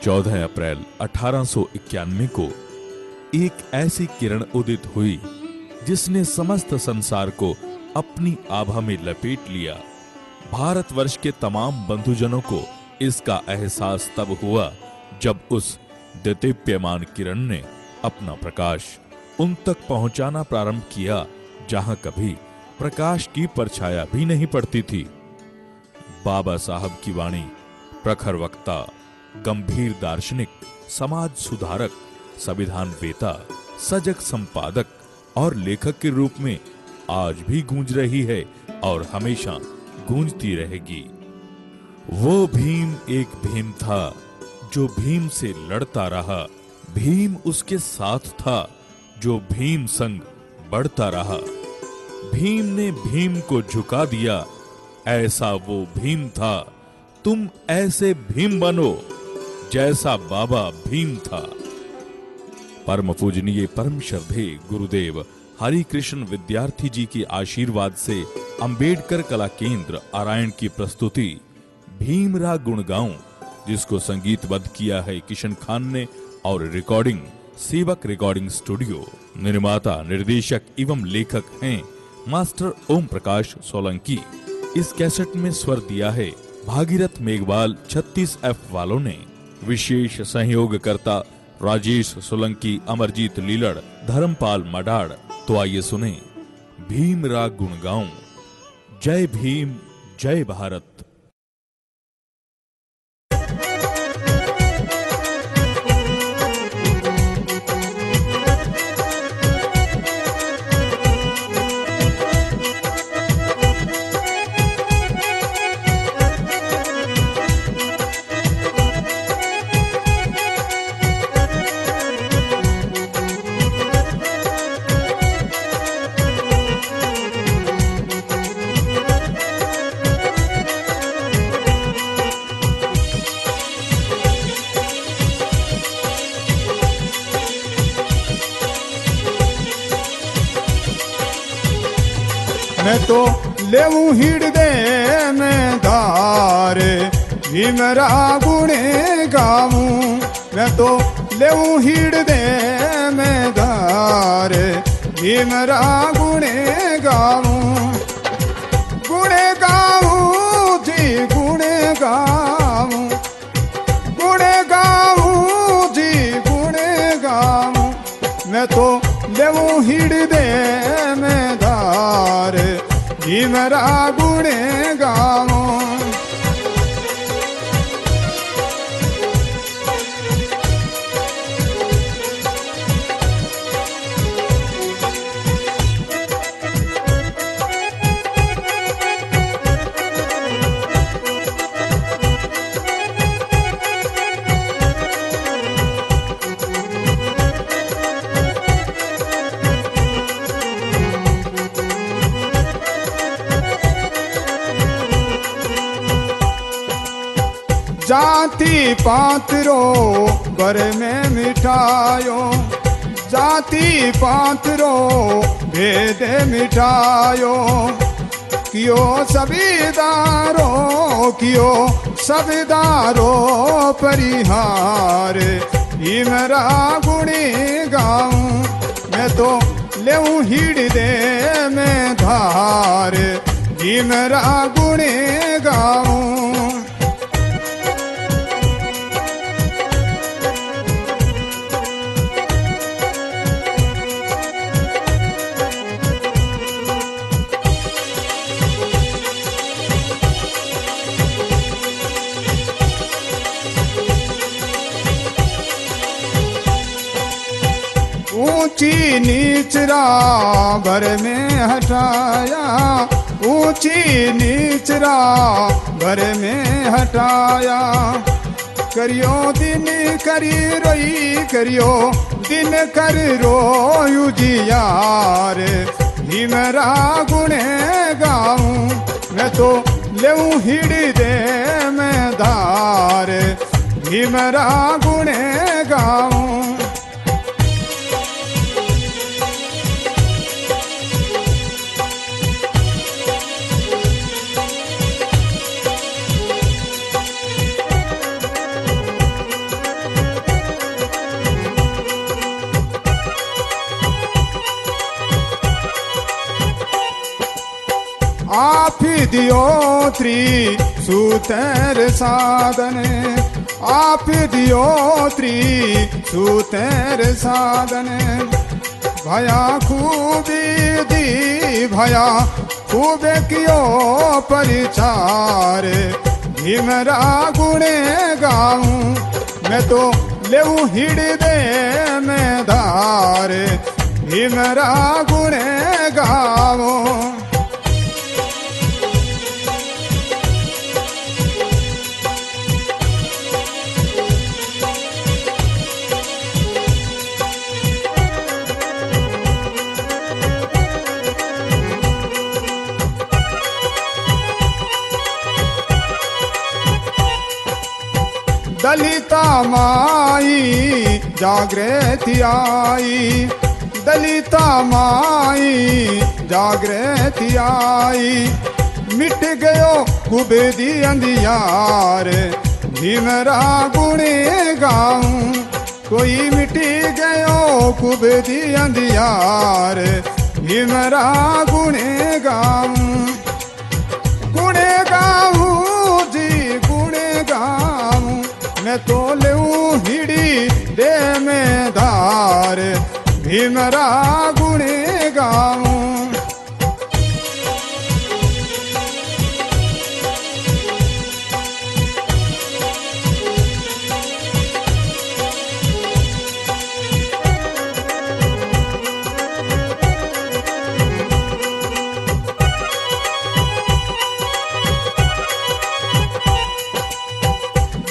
14 अप्रैल 1891 को एक ऐसी किरण उदित हुई जिसने समस्त संसार को अपनी आभा में लपेट लिया। भारतवर्ष के तमाम बंधुजनों को इसका एहसास तब हुआ जब उस देदीप्यमान किरण ने अपना प्रकाश उन तक पहुंचाना प्रारंभ किया जहां कभी प्रकाश की परछाया भी नहीं पड़ती थी। बाबा साहब की वाणी प्रखर वक्ता, गंभीर दार्शनिक, समाज सुधारक, संविधान वेता, सजग संपादक और लेखक के रूप में आज भी गूंज रही है और हमेशा गूंजती रहेगी। वो भीम एक भीम था जो भीम से लड़ता रहा, भीम उसके साथ था जो भीम संग बढ़ता रहा। भीम ने भीम को झुका दिया, ऐसा वो भीम था। तुम ऐसे भीम बनो जैसा बाबा भीम था। परम पूजनीय परम श्रद्धेय गुरुदेव हरि कृष्ण विद्यार्थी जी के आशीर्वाद से अंबेडकर कला केंद्र आरायण की प्रस्तुति भीम राग गुण गाऊं, जिसको संगीतबद्ध किया है किशन खान ने और रिकॉर्डिंग सेवक रिकॉर्डिंग स्टूडियो। निर्माता, निर्देशक एवं लेखक हैं मास्टर ओम प्रकाश सोलंकी। इस कैसेट में स्वर दिया है भागीरथ मेघवाल 36F वालों ने। विशेष सहयोगकर्ता राजेश सोलंकी, अमरजीत लीलड़, धर्मपाल मडाड़। तो आइए सुने भीम राग गुण गाऊं। जय भीम, जय भारत। मैं तो लेऊ हृदय में धार भीमरा गुणे गाऊं। मैं तो लेऊ हृदय में धार भीमरा गुणे गाऊं। गुणे गाऊं जी गुणे गाऊं, गुणे गाऊं जी गुणे गाऊं। मैं तो लेऊ हृदय में धार भीमरा गुणे गाऊं। जाति पात्रो बर में मिठायो, जाति पात्रो भेद मिठायो। कियो सबीदारो, कियो सबीदारो परिहार भीमरा गुणी गाऊं। मैं तो लेऊ हृदय में धार भीमरा गुणी गाऊं। ऊंची नीचरा भर में हटाया, ऊंची नीचरा भर में हटाया। करियो दिन करी रोई, करियो दिन कर रोयु जियार भीमरा गुणे गाऊं। मैं तो लेऊ हृदय में धार भीमरा गुणे गाऊं। दियो त्रिसूत्र साधन, आप दियो त्रिसूत्र साधन। भया खूबी दी भया खूबे कियो परिचार, भीमरा गुणे गाऊं मैं तो लेऊ हिड़दे में धार, भीमरा गुणे गाऊं। दलिता माई जागृति आई, दलिता माई जागृति आई। मिट गयो कुबेदी अंधियार, भीमरा गुणे गाऊं। कोई मिटी गयो कुबेदी अंधियार, भीमरा गुणे गाऊं। गुणे गाऊं जी गुणे गाऊं मैं तो लेऊं हिड़ी दे में धार, भीमरा गुणे गाऊं।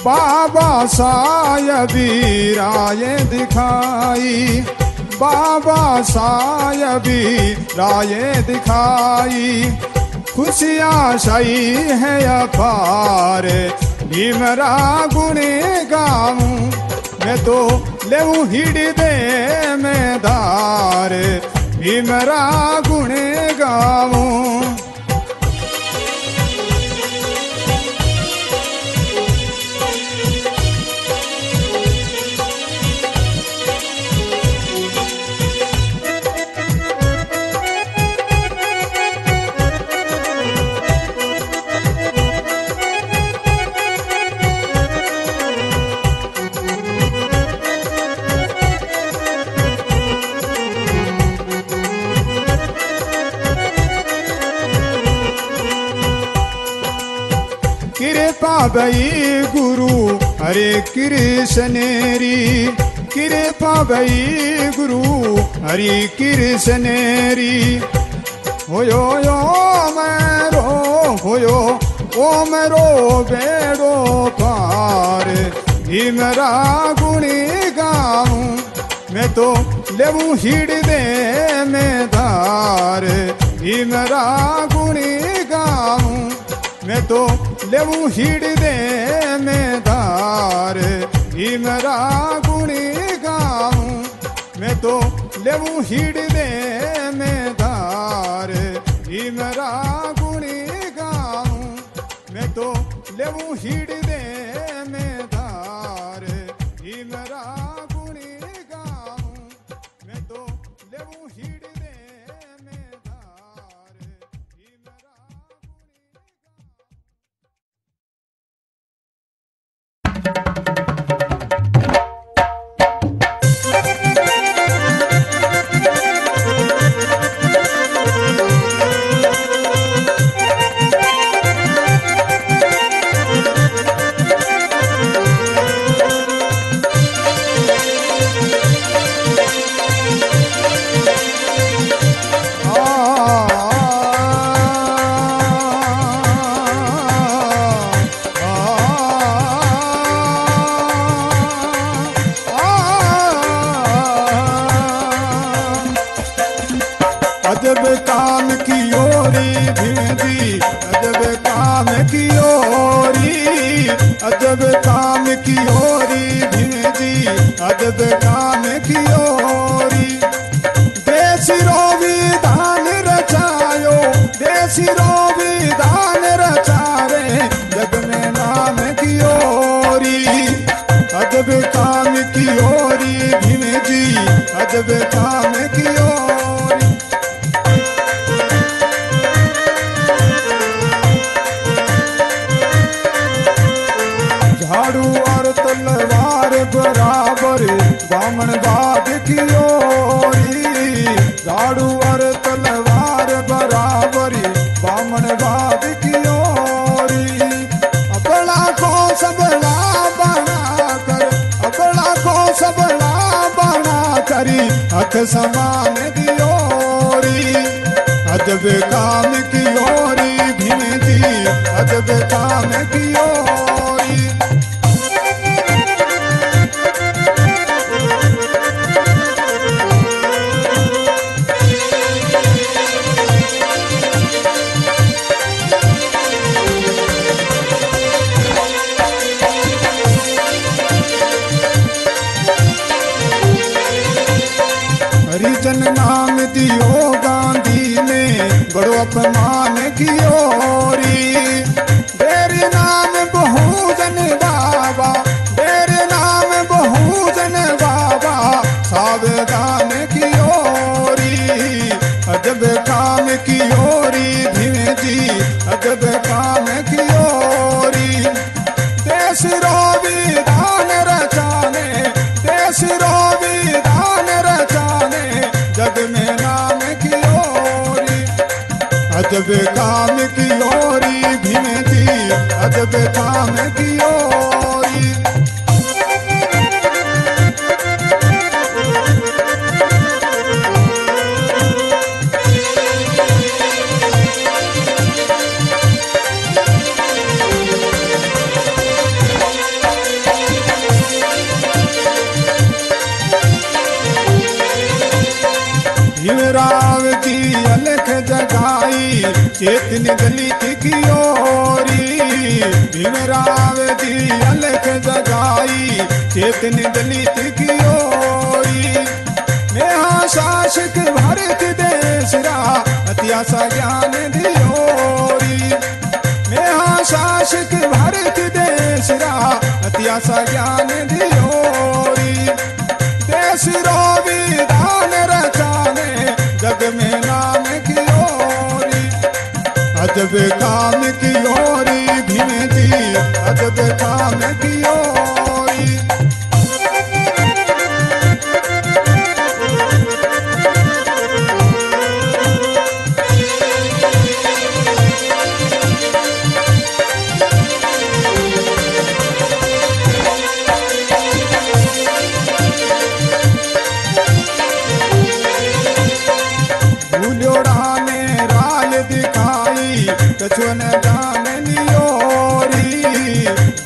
बाबा सायबी राय दिखाई, बाबा सायबी राय दिखाई। खुशियाँ सही है अपार, भीमरा गुणे गाऊं मैं तो लेऊं हिड़दे में धार, भीमरा गुणे गाऊं। कृपा भई गुरु हरे कृष्णेरी, कृपा भई गुरु हरि कृष्णेरी। होयो यो मेरो होयो ओ मेरो बेड़ो पार, भीमरा गुणी गाऊं मैं तो लेऊं हिड़दे में धार, भीमरा गुणी गाऊं मैं तो लेऊं हिड़दे में धार, भीमरा गुणी गाऊं मैं तो लेऊं हिड़दे में धार, भीमरा गुणी गाऊं मैं तो लेऊं हिड़दे में धार, भीमरा गुणी गाऊं मैं तो लेऊं हिड़दे में धार, भीमरा अजब काम की ओरी भिंडी, अजब काम की ओरी, अजब काम की ओरी भिंडी, अजब काम की ओरी। देसी रो विधान रचायो, देसी रो विधान रचारे जग में नाम की ओरी। अजब काम की ओरी भिंडी, अजब काम की ओरी। बामण बाग की ओरी, झाड़ू और तलवार बराबरी बामण बाग की ओरी। अपना को सबला बना कर, अपना को सबला बना करी हथ समान दियोरी। अजब काम की ओरी भिंजी, अजब काम की ओरी। हरिजन नाम दियो गांधी ने बड़ो अपमान की ओरी। तेरे नाम बहुजन बाबा, तेरे नाम बहुजन बाबा सावधान की ओरी। अजब काम की ओरी भिंजी, अजब काम की ओरी। देश रो विधान रचाने, देश रो विधान रचाने जग में नाम की ओरी। अजब काम की ओरी भिंजी, अजब काम की ओरी। भीमराव जी अलख जगाई चेतन दलित की ओरी। भीमराव जी अलख जगाई चेतन दलित की ओरी। नेहा शासक भारत देश रा इतिहास ज्ञान दियोरी। नेहा शासक भारत देश रा इतिहास ज्ञान दियोरी। देश रो विधान रचाने जग में नाम की ओरी। अजब काम की ओरी भिंजी, अजब काम की ओरी। कछुन जान ओरी।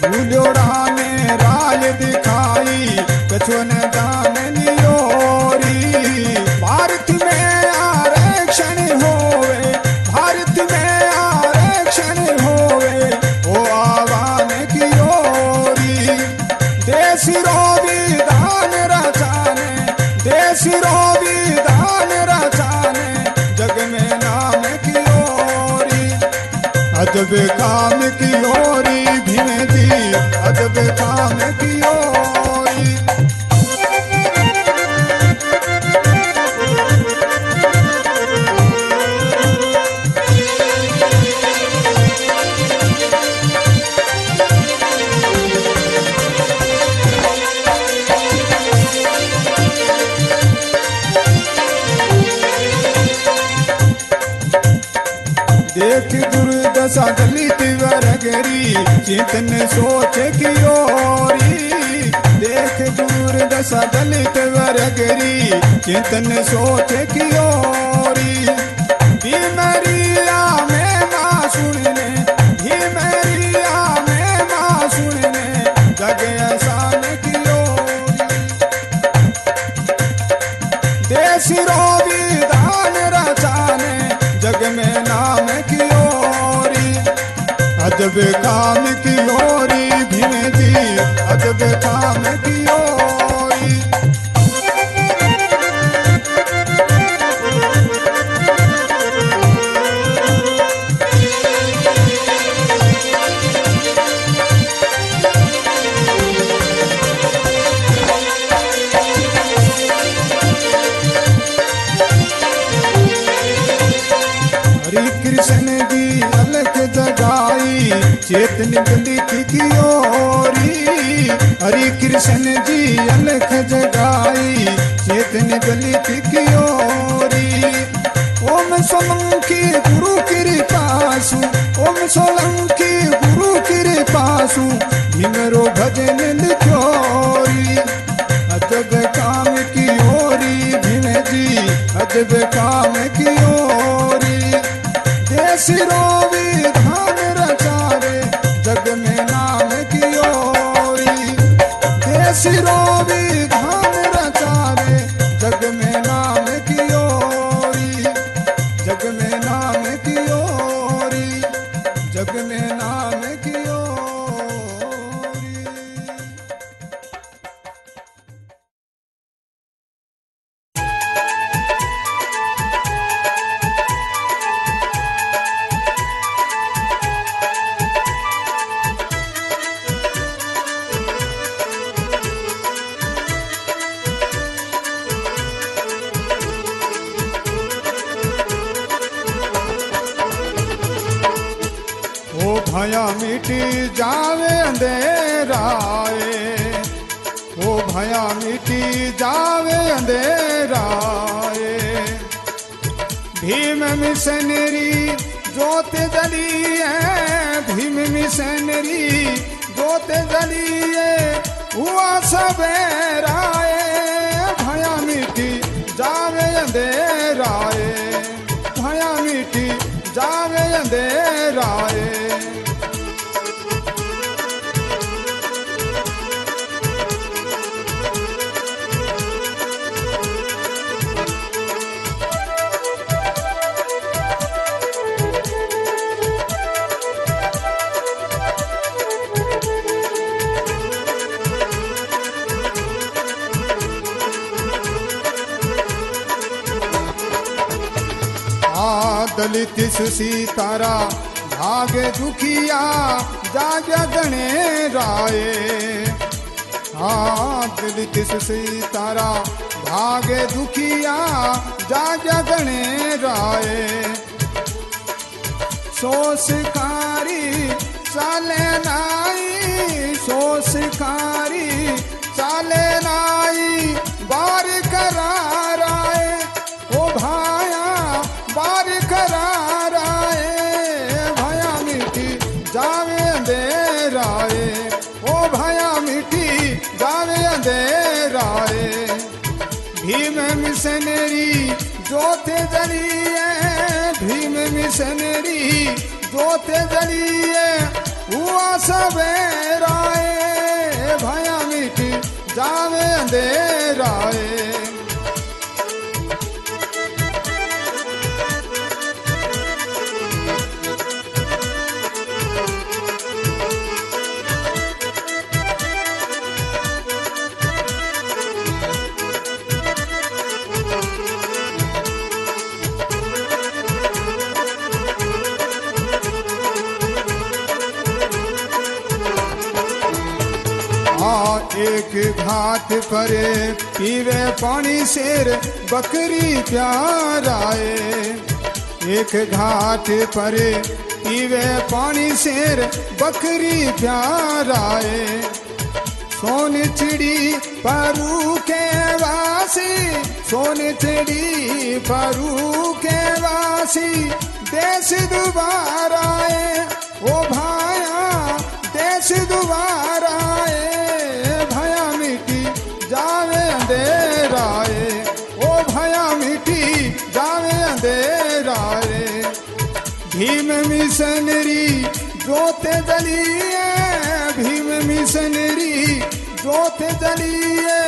भूलोड़ा ने राज दिखाई कछुन जान ओरी। भारत में आरक्षण होवे, भारत में आरक्षण होवे ओ आह्वान की ओरी। देश रो विधान रचाने, देश रो विधान रचाने जग में नाम की ओरी। अजब काम की ओरी भिंजी, अजब काम की ओरी। देख दुर्दशा दलित वर्गरी चेतन सोच की ओरी। देख दुर्दशा दलित वर्गरी चेतन सोच की ओरी। भीमरिया में माँ सुनने, भीमरिया में माँ सुनने जग आसान की ओरी। देश रो विधान रचाने जग में नाम की ओरी। अजब काम की ओरी भिंजी, अजब काम की ओरी। हरि कृष्ण जी अलख जगाई आई चेतन दलित की ओरी। हरि कृष्ण जी अलख जगाई चेतन दलित की ओरी। ओम सोलंकी गुरु कृपासु, ओम सोलंकी गुरु कृपासु, भीमरो भजन लिखोरी। अजब काम की ओरी भीम जी, अजब काम की ओरी। देश रो विधान रचारे जग में नाम की ओरी। देश रो विधान रचारे जग में नाम की ओरी। जग में नाम की ओरी, जग में नाम की ओरी। भया मिटी जावे अंधेराए, ओ भया मिटी जावे अंधेराए। भीम मिशनरी जोत जली है, भीम मिशनरी जोत जली है, हुआ सवेराए। भया मिटी जावे अंधेराए, भया मिटी जावे अंधेराए। दलित सीतारा भागे दुखिया जाग्या गणे राये। हाँ दलित सीतारा भागे दुखिया जाग्या गणे राये। सोसकारी चाले नाई, सोसकारी चाले नाई, बार कराराए। ओ भाया बार कराराए, भया मिटी जावे अंधेराए। ओ भया मिटी जावे अंधेराए। भीम मिशनरी जोते जलिए, भीम मिशनरी जोते जलिए, हुआ सवेराए। भया मिटी जावे अंधेराए। एक घाट पर पीवे पानी शेर बकरी प्यार आए। एक घाट पर पीवे पानी शेर बकरी प्यार आए। सोन चिड़ी परू के वासी, सोन चिड़ी परू के वासी, देश दोबारा आए। ओ भाया देश दोबारा आए। भया मिटी जावे अंधेराए, ओ भया मिटी जावे अंधेराए। भीम मिशनरी जोते जलिए, भीम मिशनरी जोते जलिए,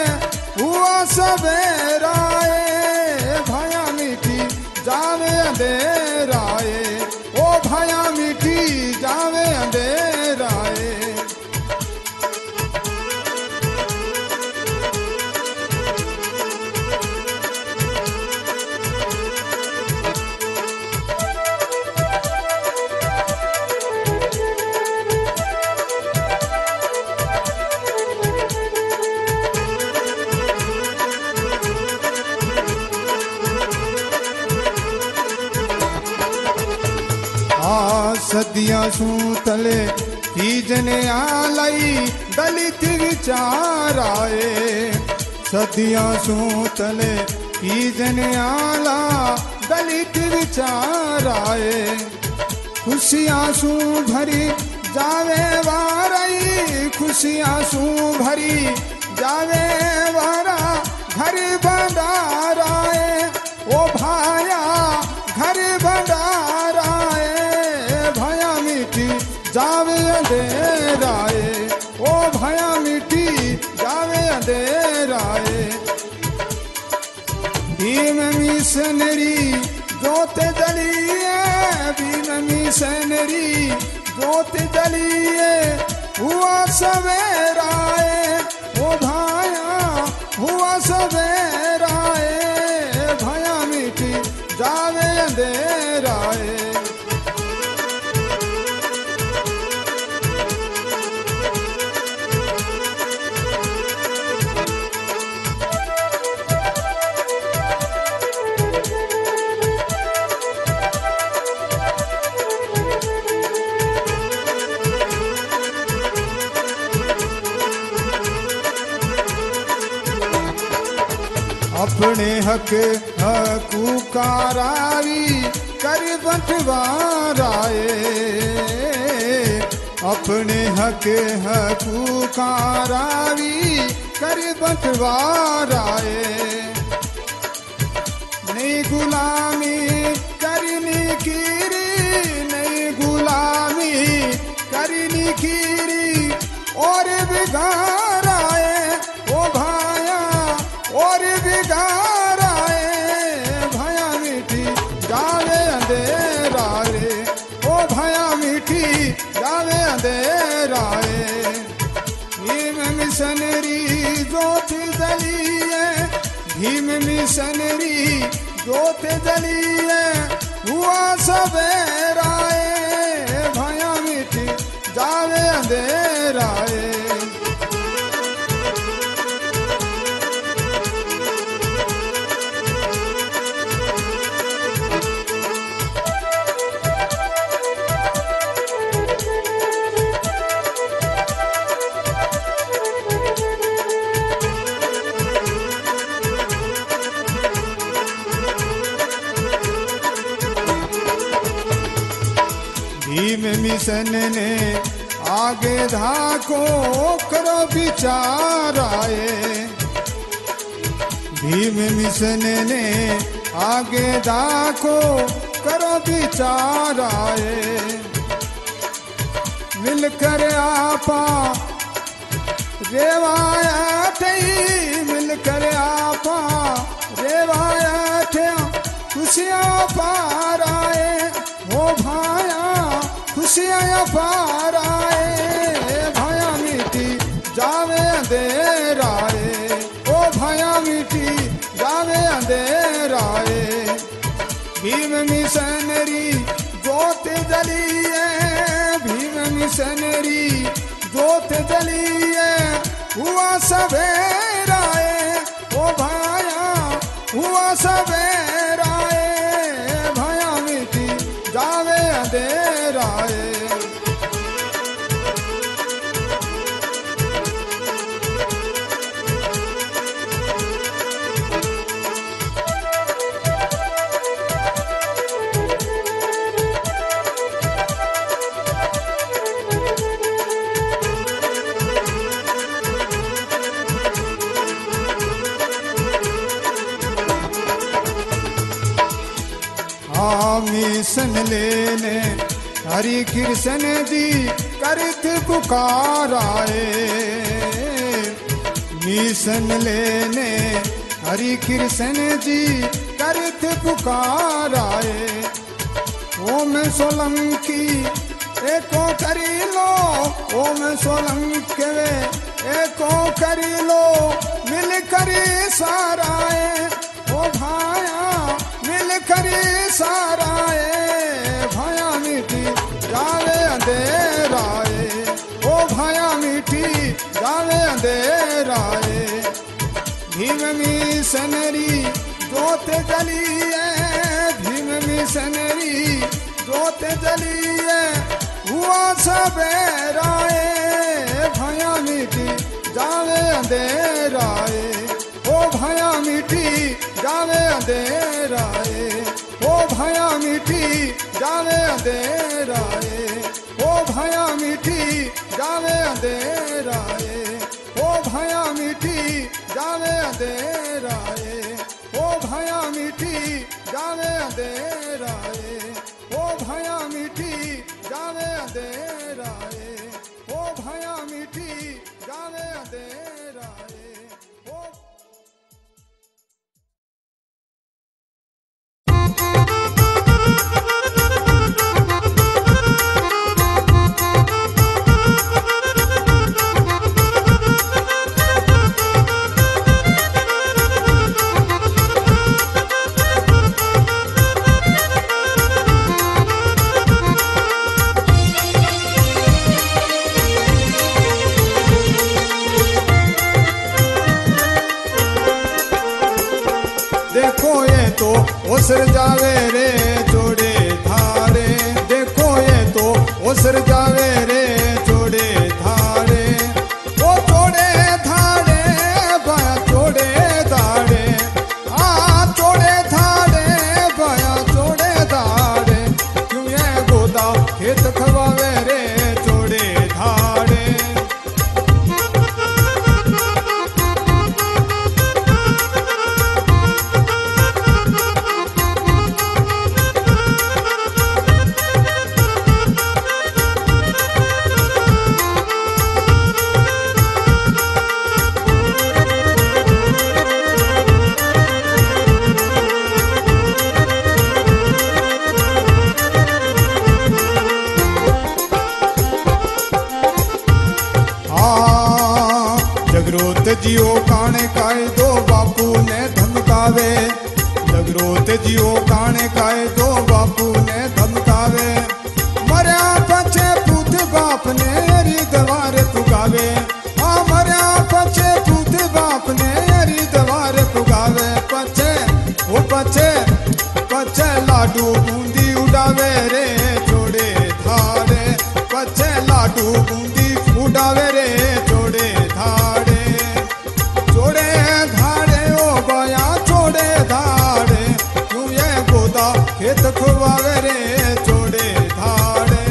हुआ सवेराए। भया मिटी जावे अंधेराए, ओ भया मिटी जावे अंधेराए। सदियां सू तले तीजने आलाई दलित विचाराए सदियां सूतले तीजने आला दलित विचाराए खुशियां सू भरी जावे वारई खुशियां सू भरी जावे वारा घर भंडाराए ओ भाया घर भंडाराए भया मिटी जावे अंधेराए ओ भया मिटी जावे अंधेराए भीम मिशनरी जोत जलिए भीम मिशनरी जोत जलिए हुआ सवेराए ओ भाया हुआ सवेराए भया मिटी जावे अंधेराए अपने हक हकूकारावी कर बंटवाराए अपने हक हकूकारावी कर बंटवाराए नई गुलामी करनी कीरी नई गुलामी करनी कीरी और बिगाराए ओ भाया और बिगाराए भया मिठी जावे अंधेराए ओ भया मिठी जावे अंधेराए भीम मिशनरी जोत जलिए भीम मिशनरी जोत जलिए हुआ सवेराए भया मिठी जावे अंधेराए भीम मिशन ने आगे धाको करो विचाराए भीम मिशन ने आगे धाको करो विचाराए मिलकर आपा रेवाया थी मिलकर आपा रेवाया थे खुशियाँ पाराए हो भाया खुशियाँ पाराए भया मिटी जावे अंधेराए ओ भया मिटी जावे अंधेराए भीम मिशनरी जोत जलिए भीम मिशनरी जोत जलिए हुआ सवेराए ओ भाया हुआ सवेराए भया मिटी जावे अंधेराए मिशन लेने हरि कृष्ण जी करत पुकाराए मिशन लेने हरि कृष्ण जी करत पुकाराए ओम सोलंकी एको करी लो ओम सोलंके एको करी लो मिल करी साराए ओ भाया मिल करी साराए भया मिटी जावे अंधेराए ओ भया मिटी जावे अंधेराए भीम मिशनरी जोत जलिए भीम मिशनरी जोत जलिए हुआ सवेराए भया मिटी जावे अंधेराए, ओ भया मिटी जावे अंधेराए, ओ भया मिटी जावे अंधेराए, ओ भया मिटी जावे अंधेराए, ओ भया मिटी जावे अंधेराए, ओ भया मिटी जावे अंधेराए, ओ भया मिटी जावे अंधेराए, ओ भया मिटी जावे अंधेराए, ओ देखो ये तो ओसर जावे रे जोड़े धारे, देखो ये तो ओसर जावे रे जोड़े धारे, ओ जोड़े धारे बाया जोड़े धारे, आ जोड़े धारे बाया जोड़े धारे, क्यों ये गोदा खेत खवावे रे जोड़े धारे। जगरोत जियो काने काए दो बापू ने धमकावे, जगरोत जियो काने काए दो बापू ने धमकावे, मर्या पछे पूत बाप ने हरी दवार पुगावे, आ मर्या पछे पूत बाप ने हरी दवार पुगावे, पछे वो पछे पछे लाडू बूंदी उड़ावे रे जोड़े धारे, पछे लाडू बूंदी उड़ावे रे जोड़े धारे, जोड़े धारे ओ बया जोड़े धारे, तू ये गोदा खेत खुवावे रे जोड़े धारे।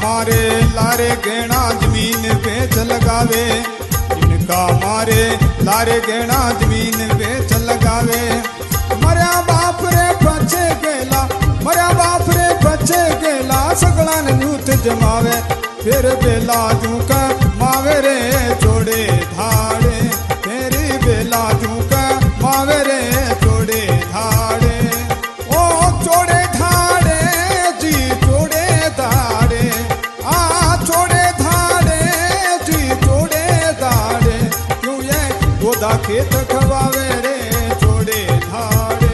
मारे लारे गहना जमीन बेच लगावे, इनका मारे लारे गहना जमीन बेच लगावे, मर्या बाप रे बचे गेला, मर्या बाप रे बचे गेला, सगला ने न्यूत जमावे, फिर बेला जू का मावे रे जोड़े धाड़े, तेरी बेला जू का मावे रे जोड़े धाड़े, ओ जोड़े धाड़े जी जोड़े धाड़े, आ जोड़े धाड़े जी जोड़े धाड़े, क्यों ये गोदा खेत खवावे रे जोड़े धाड़े।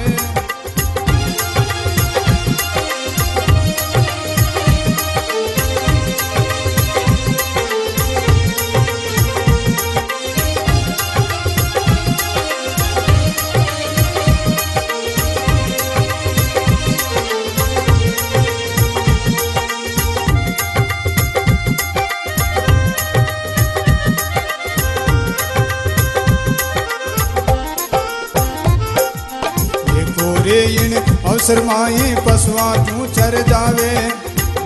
रे इन अवसर माई पशुआ तू चर जावे,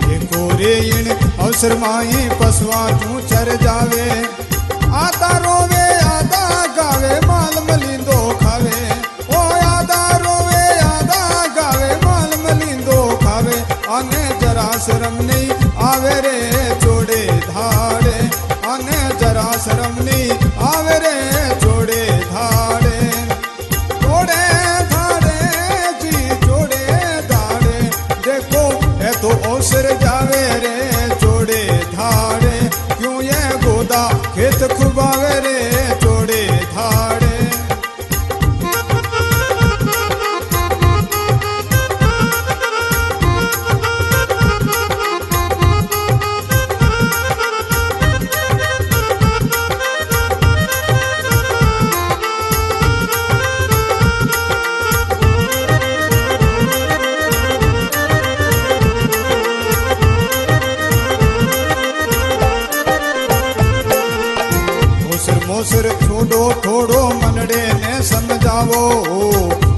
देखो रे इन अवसर माई पशुआ तू चर जावे, आधा रोवे आधा गावे माल मलिंदो खावे, ओ आधा रोवे आधा गावे माल मलिंदो खावे, आने जरा शर्म नहीं आवे रे जोड़े धाड़े, आने जरा शर्म नहीं आवे रे जोड़े धाड़े, जोड़े तो ओसर जावे रे जोड़े मोसर छोड़ो थोड़ो मनड़े ने समझावो।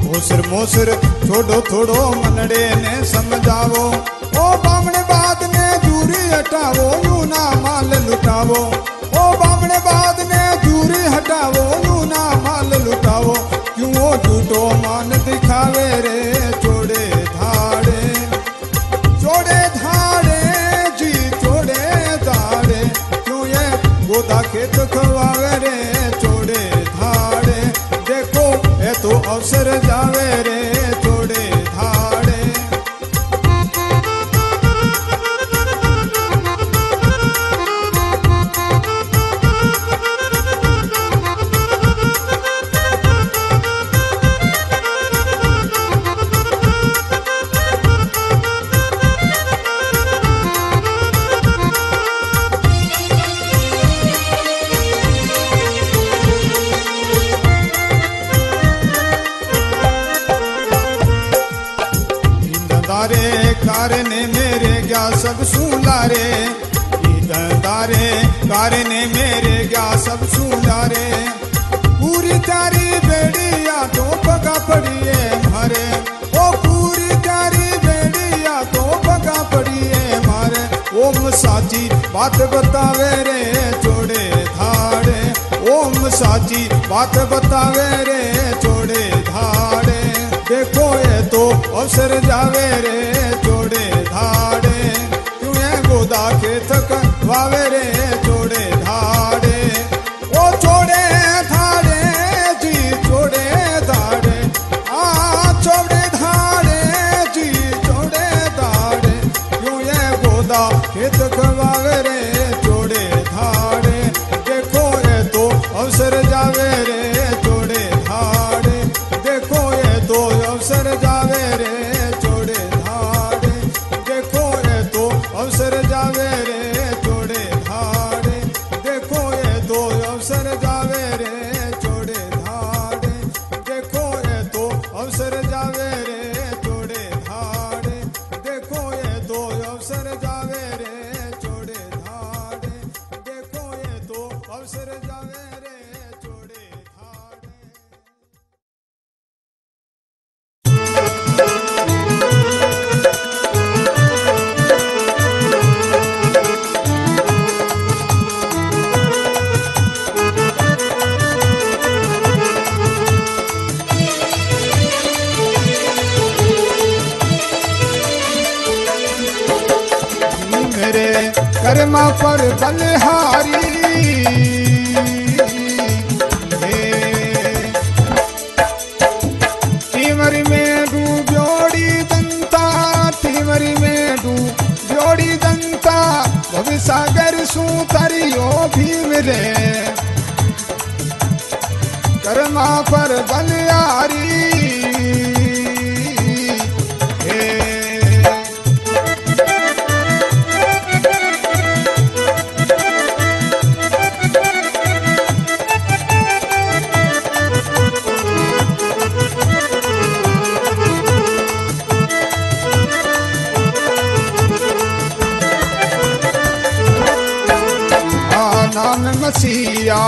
मोसर मोसर छोड़ो थोड़ो मनड़े ने समझावो। ओ बामणे बाद ने दूरी हटावो, यूं ना माल लुटावो। ओ बामणे बाद ने दूरी हटावो, यूं ना माल लुटावो। क्यों वो झूठो मान दिखावे रे चोड़े धाड़े, चोड़े धाड़े जी चोड़े धाड़े। क्यों ये गोदा खेत खवावे रे चोड़े धाड़े। देखो ये तो अवसर जावे रे चोड़े धाड़े। कारने मेरे क्या सब सुलारे, दारे कारने मेरे क्या सब सुलारे। पूरी तारी बेड़िया तो पगा पड़िए मारे। ओ पूरी तारी बेड़िया तो पगा पड़िए मारे। ओम साची बात बतावे रे चोड़े धाड़े। ओम साची बात बतावे रे चोड़े धाड़े। देखो ये तो अवसर जावे रे चोड़े धाड़े। क्यों ये गोदा खेत वावे रे चोड़े धाड़े। ओ चोड़े धाड़े जी चोड़े धाड़े। चोड़े धाड़े जी चोड़े धाड़े। क्यों ये गोदा खेत वावे रे चोड़े धाड़े। देखो ये तो अवसर जावे रे चोड़े धाड़े। देखो ये तो अवसर जावे रे चोड़े धाड़े। देखो ये तो अवसर जावे रे चोड़े धाड़े। देखो ये तो अवसर जावे रे चोड़े धाड़े। देखो ये तो अवसर जावे रे चोड़े धाड़े। देखो ये तो अवसर जावे रे चोड़े धाड़े। देखो ये तो अवसर जावे रे चोड़े धाड़े। मेरे कर्मा पर बलिहारी तिमरी में डूब्योड़ी दंता। तिमरी में डूब्योड़ी दंता। भव सागर सू तरियो भीम रे कर्मा पर बलिहारी। नाम मसीहा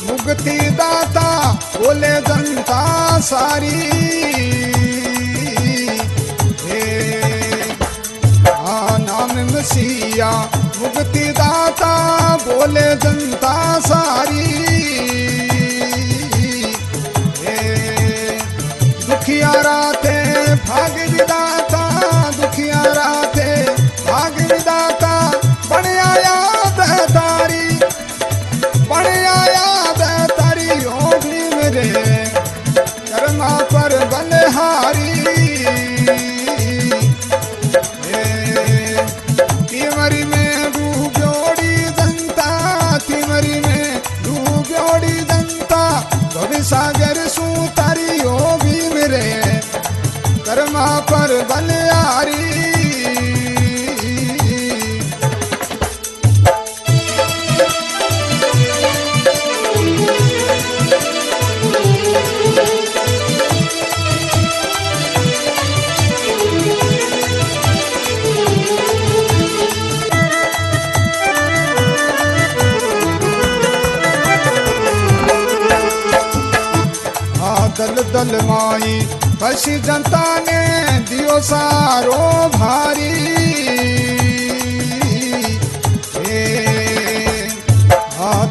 मुक्ति दाता बोले जनता सारी। नाम मसीहा मुक्ति दाता बोले जनता सारी। दुखिया राते भाग विदाता। दुखिया राते भाग विदाता। बड़े याद है तारी। बड़े याद है तारी ओ भीम रे कर्मा पर बलिहारी। तिमरी में डूब्योड़ी दंता। तिमरी में डूब्योड़ी दंता। भव सागर सू तरियो भीम रे कर्मा पर बलिहारी। दल माई पसी जनता ने दियो सारो भारी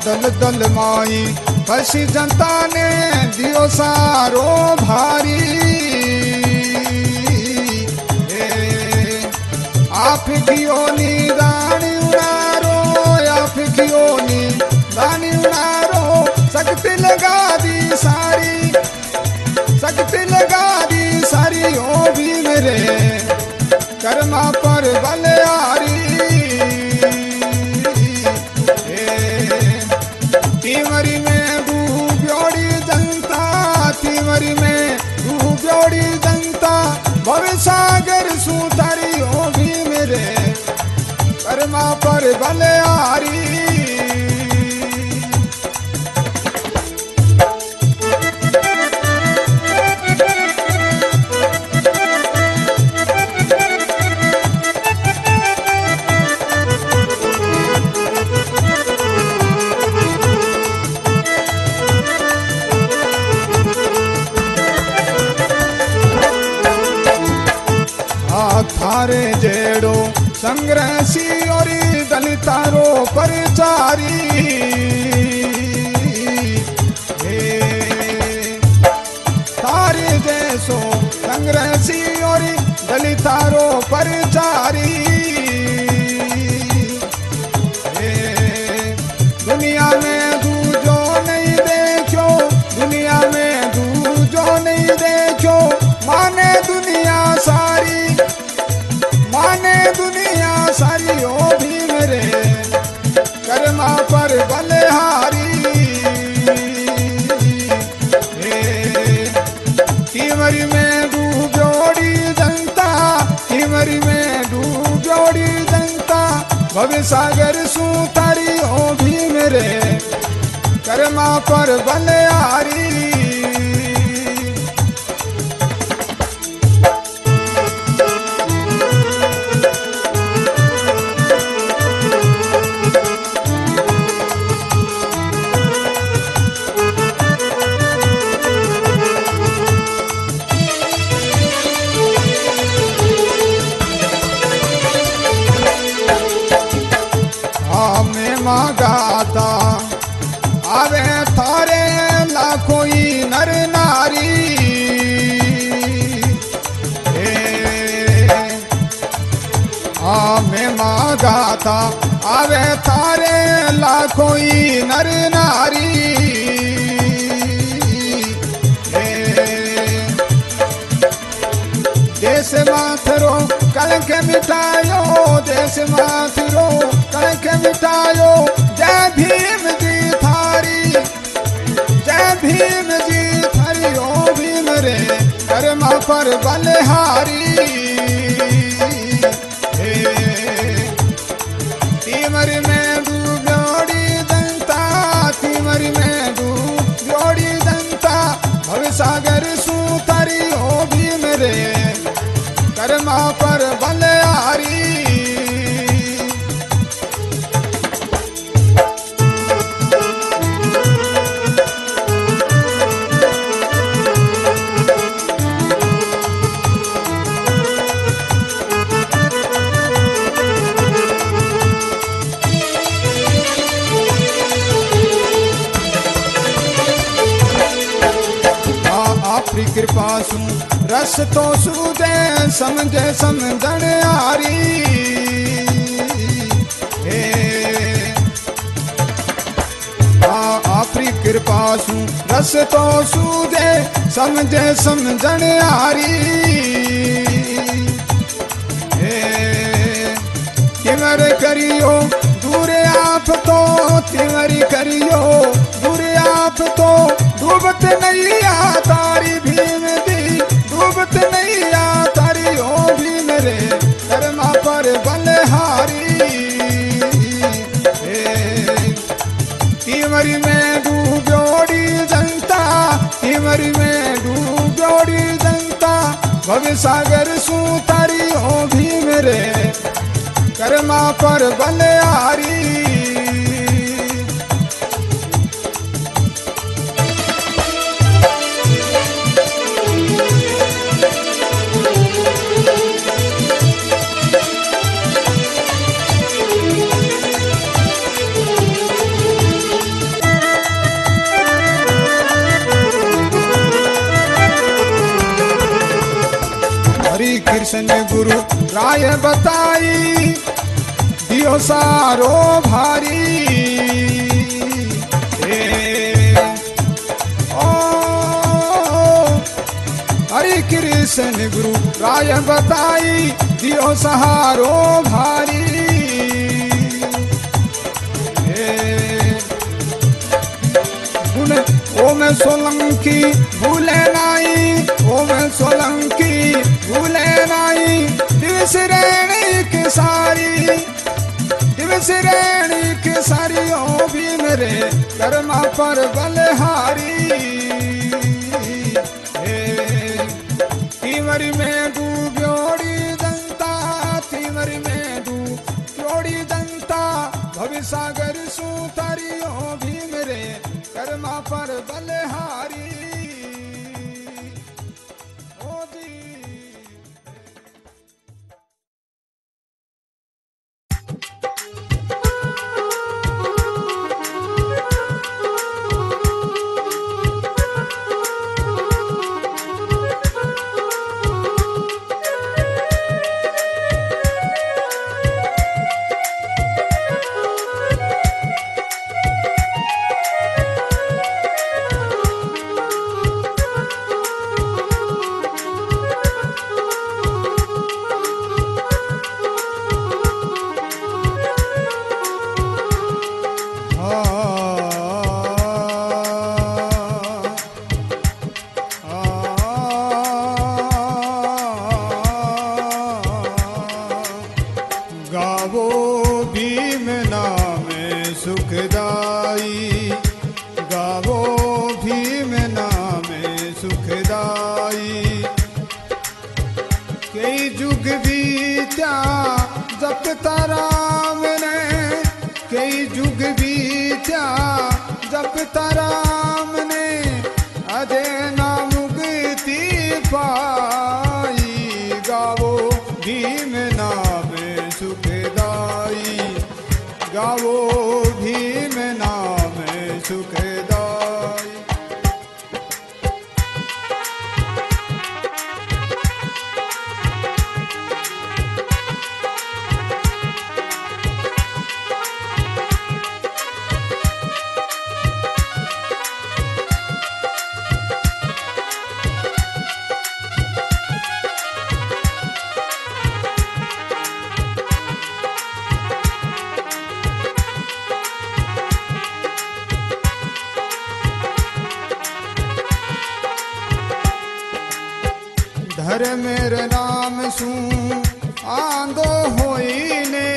दल दल माई पसी जनता ने दियो सारो भारी आप कियो नी दानी उड़ारो आप कियो नी दानी उड़ारो शक्ति लगा दी सारी शक्ति लगा दी सारी ओ भी मेरे कर्मा पर बलिहारी तिमरी में डूब्योड़ी जनता तिमरी में डूब्योड़ी जनता भव सागर सुतारी ओ भी मेरे कर्मा पर बलिहारी थारे जेड़ो संग्रहसी और दलितारो परचारी थारे जैसो संग्रहसी और दलितारो परचारी दुनिया में दूजो नहीं देखो दुनिया में दूजो नहीं देखो माने दुनिया सारी माने दुनिया सारी ओ भी मेरे कर्मा पर बलिहारी तिमरी में डूब्योड़ी जनता तिमरी में डूब्योड़ी जनता भव सागर सुतारी ओ भी मेरे कर्मा पर बलिहारी गाता आवे थारे लाखों नर नारी में माँ गाता आवे थारे लाखों नर नारी देश माथरो कलंक मिटायो देश माथरो कलंक मिटायो जय भीम जी थारी जय भीम जी थारी ओ भीम रे कर्मा पर बलिहारी तिमरी में डूब्योड़ी जनता तिमरी में डूब्योड़ी जनता भव सागर सुतारी ओ भीम रे कर्मा पर बलिहारी आपरी कृपा सु रस तो सूदे समझे समझण हारी आपरी कृपा सु रस तो सूदे समझे समझण हारी तिमर करियो दूर आप तो तिमरी करियो दूर आप तो डूबत नहीं आ तारी भीम दी डूबत नहीं आ तारी ओ भीम रे कर्मा पर बलिहारी तिमरी में डूब्योड़ी जनता तिमरी में डूब्योड़ी जनता भव सागर सुतारी ओ भीम रे कर्मा पर बलिहारी कृष्ण गुरु राय बताई दियो सारो भारी हरे कृष्ण गुरु राय बताई दियो सहारो भारी गुण ओम सोलंकी भूले नाई ओम सोलंकी भूले नाई दिवस रेणी के सारी ओ भी मेरे कर्मा पर बलहारी तिमरी में दू ब्योड़ी जनता तिमरी में दू ब्योड़ी जनता भविसागर सुतारियो भी मेरे कर्मा पर बलहारी ओ जी धर मेरे नाम सू आंदो होई ने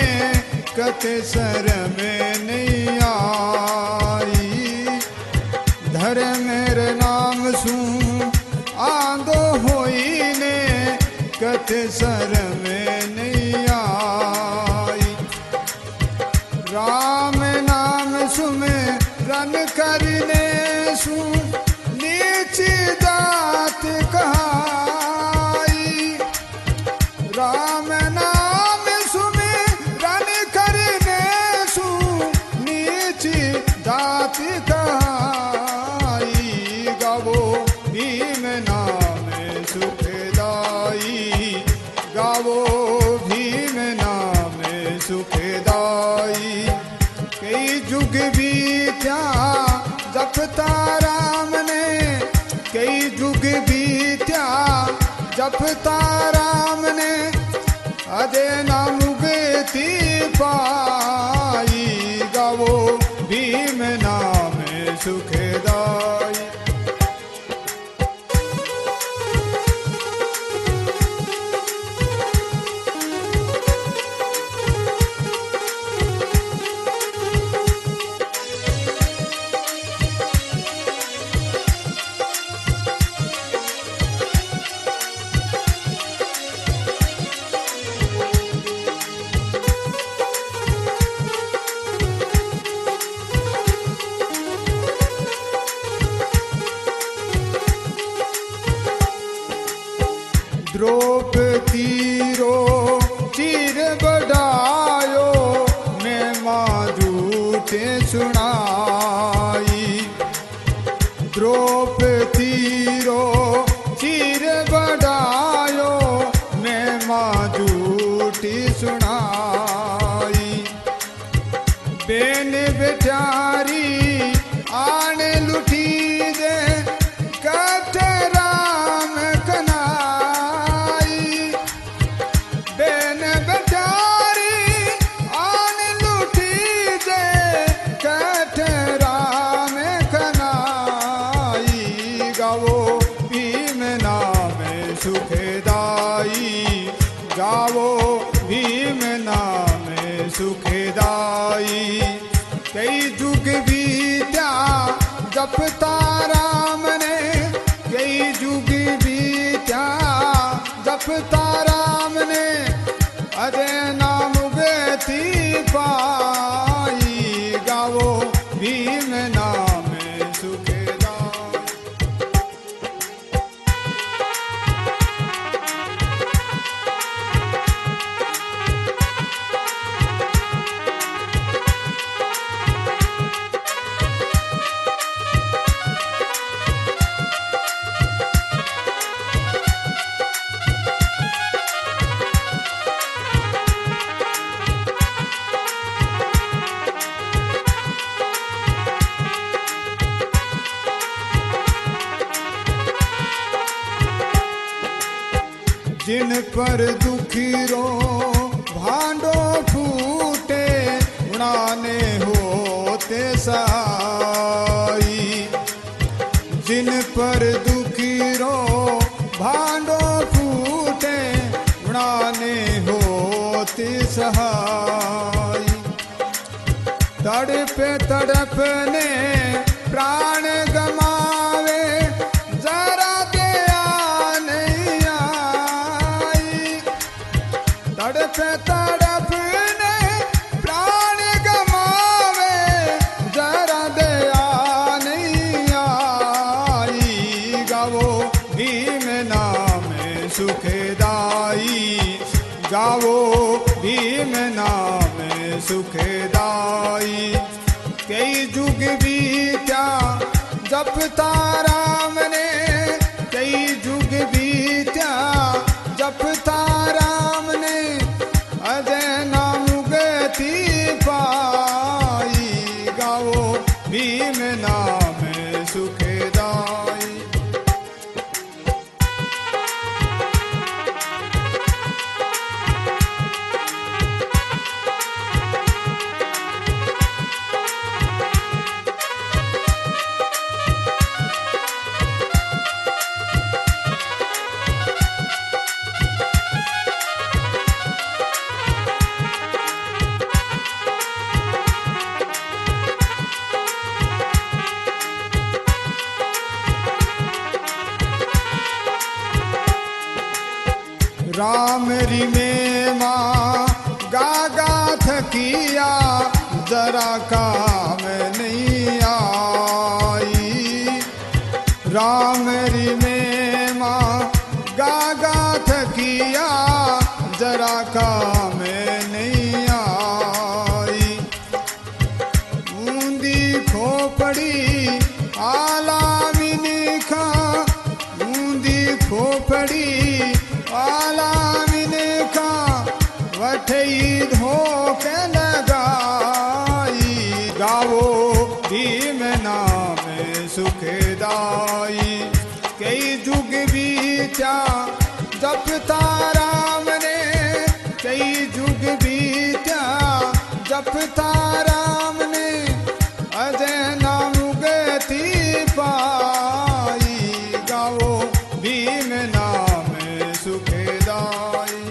कते सर में नहीं आई धर मेरे नाम सू आंदो होई ने कते सर में नहीं आई राम नाम सुमे रन करने सू नीची जात कहा राम नाम सुमिरन करने सु नीची जाति कहाई गावो भीम नाम सुखदाई गावो भीम नाम सुखदाई कई जुग बीत्या जपता राम ने कई जुग बीत्या जपता राम ने अदे ना मुगती पाई गावो भीम नाम सुखदाई द्रौपदी रो चिर बढ़ायो मैं माजूते सुनाई द्रौपदी रो चिर बढ़ायो मैं बेचारी आने लुठी दे कट राम कनाई। बेन बेचारी आने लुठी दे कट राम कनाई। गावो भीम नाम सुखदाई, गावो भीम नाम सुखदाई। कई जुग बीत्या जपता राम ने, कई जुग बीत्या जपता राम ने, अजय नाम गति पाई। गावो भीम नाम सुखदाई। जिन पर दुखी रो भांडो फूटे, उड़ाने होते साई। जिन पर दुखी रो भांडो फूटे, उड़ाने होते सहाई। तड़पे तड़पने प्राण गमावे, जरा दया नहीं आई। तड़पे तड़पने प्राण गमावे, जरा दया नहीं आई। गावो भीम नाम सुखदाई, गावो भीम नाम सुखदाई। कई जुग बीत्या जपता राम ने, कई जुग बीत्या जपता राम ने, अजय नाम गति पाई। गावो भीम नाम सुखदाई। राम री में माँ गागा थकिया, जरा काम नहीं आई। राम री में माँ गागा थकिया, जरा काम नहीं आई। ऊंदी खोपड़ी आलामिनी खा, ऊंदी खोपड़ी आलामिनी खा, वठई धोके लगाई। गावो भीम नाम सुखदाई। कई जुग बीत्या जपता राम ने, कई जुग बीत्या जपता राम ने, अजय नाम गति पाई। गावो भीम नाम सुखदाई।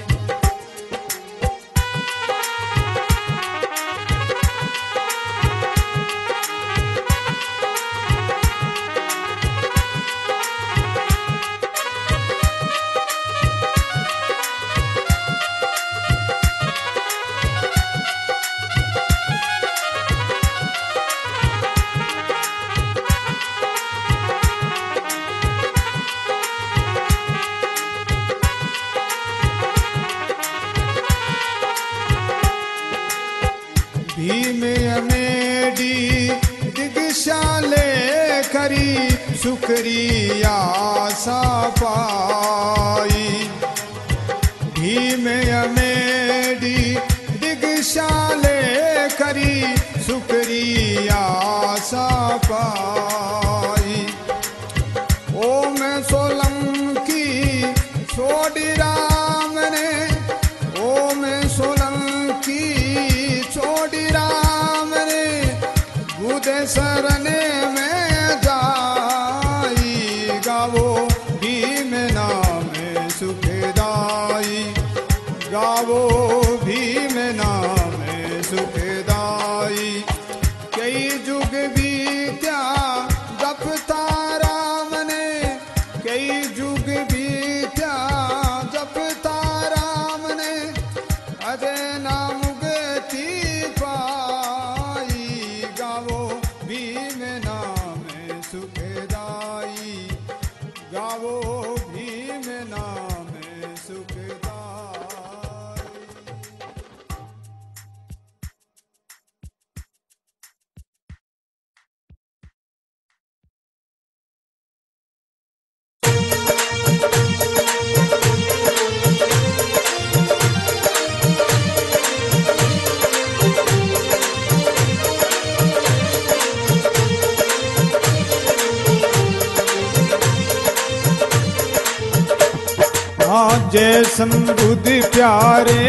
भीम अमेडी दिगशाले करी, शुक्रिया सा पाई। भीम अमेडी दिगशाले करी, शुक्रिया आशा पाई। ओम सोलंकी छोड़ी राम ने, ओम सोलंकी छोड़ी राम ने, बुध शरण में जाई। गावो भीम नाम सुखदाई, गावो भीम नाम सुखदाई। कई जुग बीत्या जपता राम ने, कई जुग बीत्या जपता राम ने, अजय ना मुक्ति पाई। गावो भीम नाम सुखदाई, गावो भीम नाम सुखदाई। जय संबुद्ध प्यारे,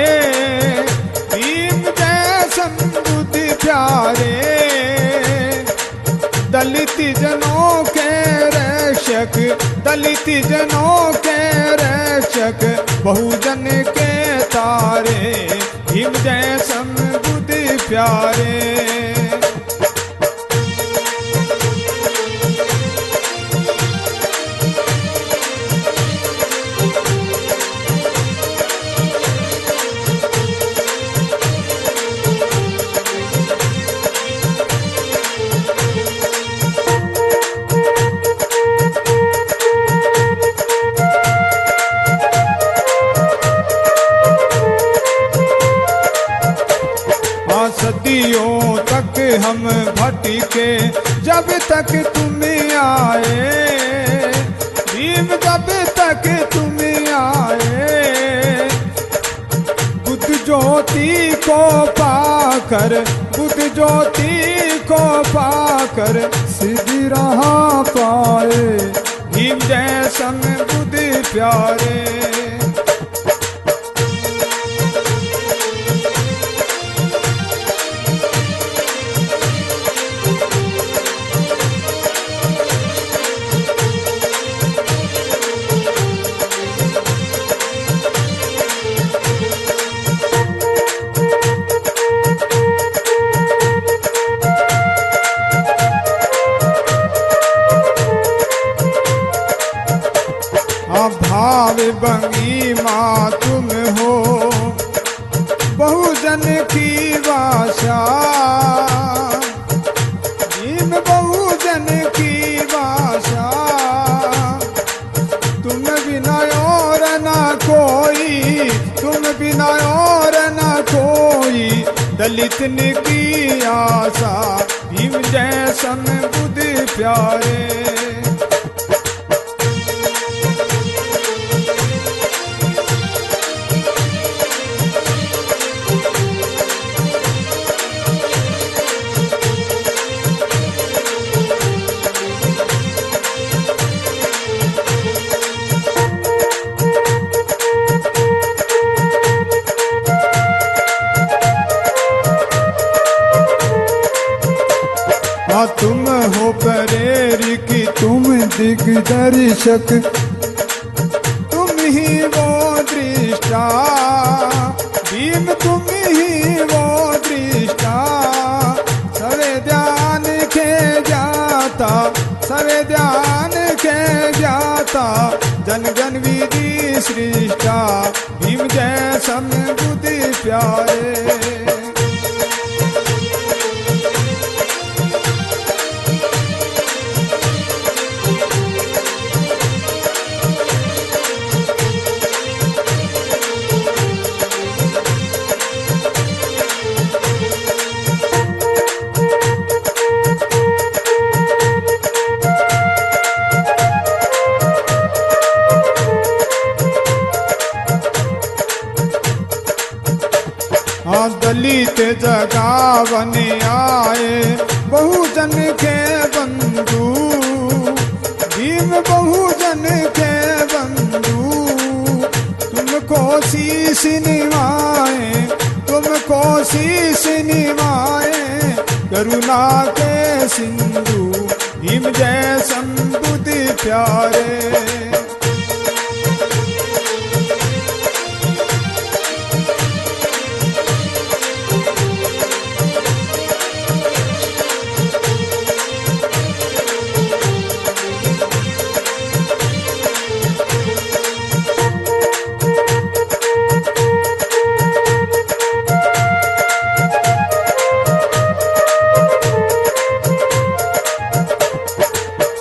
भीम जय संबुद्ध प्यारे। दलित जनों के रक्षक, दलित जनों के रक्षक, बहुजन के तारे। भीम जय संबुद्ध प्यारे। सदियों तक हम भटके जब तक तुम आए, भीम जब तक तुम आए। बुद्ध ज्योति को पाकर, बुद्ध ज्योति को पाकर सीधी राह पाए। भीम जय संबुद्ध प्यारे। भाव बंगी माँ तुम हो, बहुजन की भाषा। भीम बहुजन की भाषा, तुम बिना और न कोई, तुम बिना और न कोई, दलित की आशा। भीम जय संबुद्ध प्यारे। तुम हो प्रेरक, तुम दिग्दर्शक, तुम ही वो दृष्टा। भीम तुम ही वो दृष्टा। सवे ध्यान के जाता, सवे ध्यान के जाता, जन गण विधि सृष्टा। भीम जय संबुद्ध प्यारे। दलित जगावन आए, बहुजन के बंधु, भीम बहुजन के बंधु। तुमको शीश निभाए, तुमको शीश निभाए, करुणा के सिंधु, भीम जय संबुद्धि प्यारे।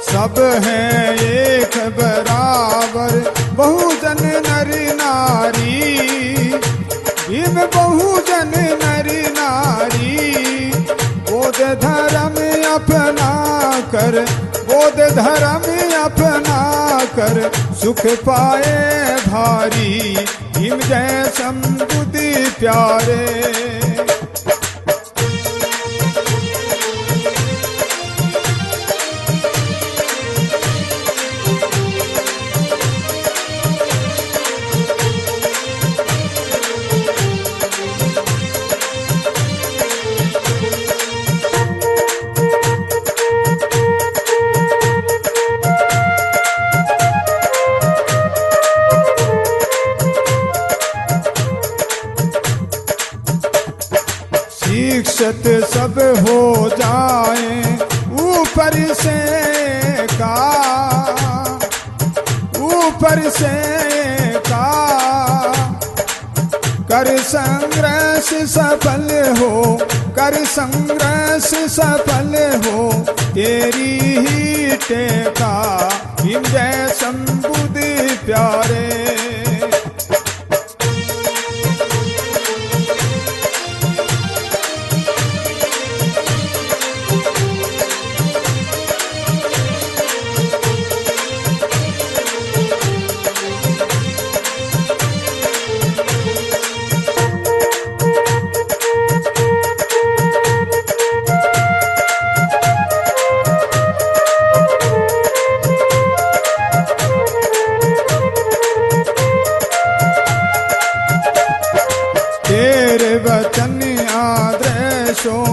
सब हैं एक बराबर, बहुजन नर नारी, भीम बहुजन नर नारी। बौद्ध धर्म अपना कर, बौद्ध धर्म अपना कर, सुख पाए धारी, भीम जय संबुद्धि प्यारे। शिक्षित सब हो जाए ऊपर से का, ऊपर से का, कर संघर्ष सफल हो, कर संघर्ष सफल हो, तेरी ही टेका, भीम जय संबुद्धि प्यारे। तेरे वचन आदर्शों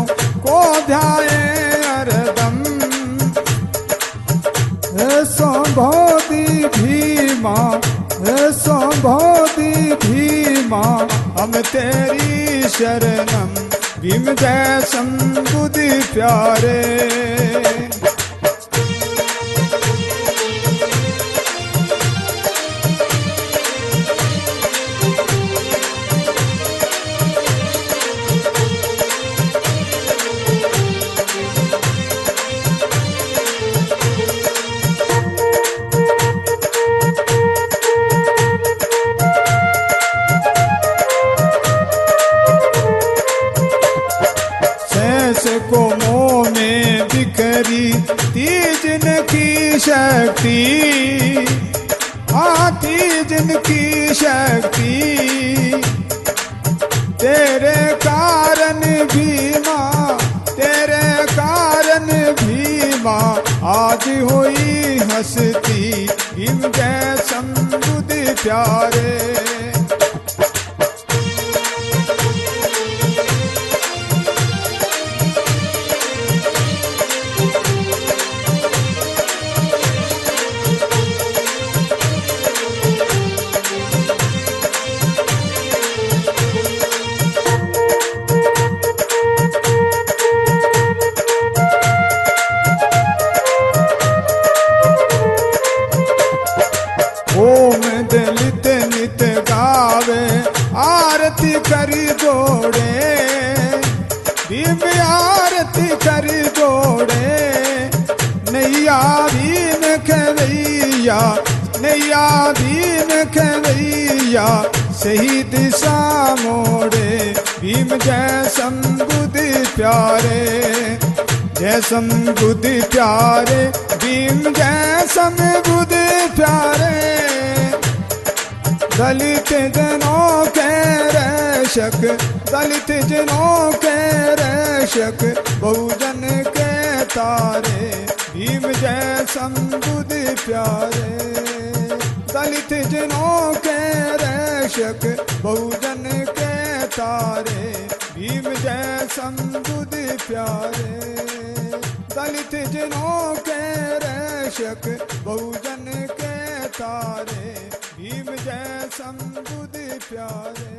को ध्याए हरदम, हे संबोधि भीमा, हे संबोधि भीमा, हम तेरी शरणम, भीम जय संबुद्धि प्यारे। को मोह में बिखरी थी जिनकी शक्ति, हाँ थी जिनकी शक्ति, तेरे कारण भीमा, तेरे कारण भीमा, आज हुई हंसती, भीम जय संबुद्धि प्यारे। ओम दलित नित गावे आरती करी जोड़े, भीम आरती करी जोड़े, नैया भीम खवैया, नैया भीम खवैया, सही दिशा मोड़े, भीम जय संबुद्धि प्यारे, जय संबुद्धि प्यारे, भीम जय संबुद्धि प्यारे। दलित जनों के रक्षक, दलित जनों के रक्षक, बहुजन के तारे, भीम जय संबुद प्यारे। दलित जनों के रक्षक बहुजन के तारे, भीम जय संबुद प्यारे। दलित जनों के रक्षक बहुजन के तारे, भीम जय संबुद प्यारे।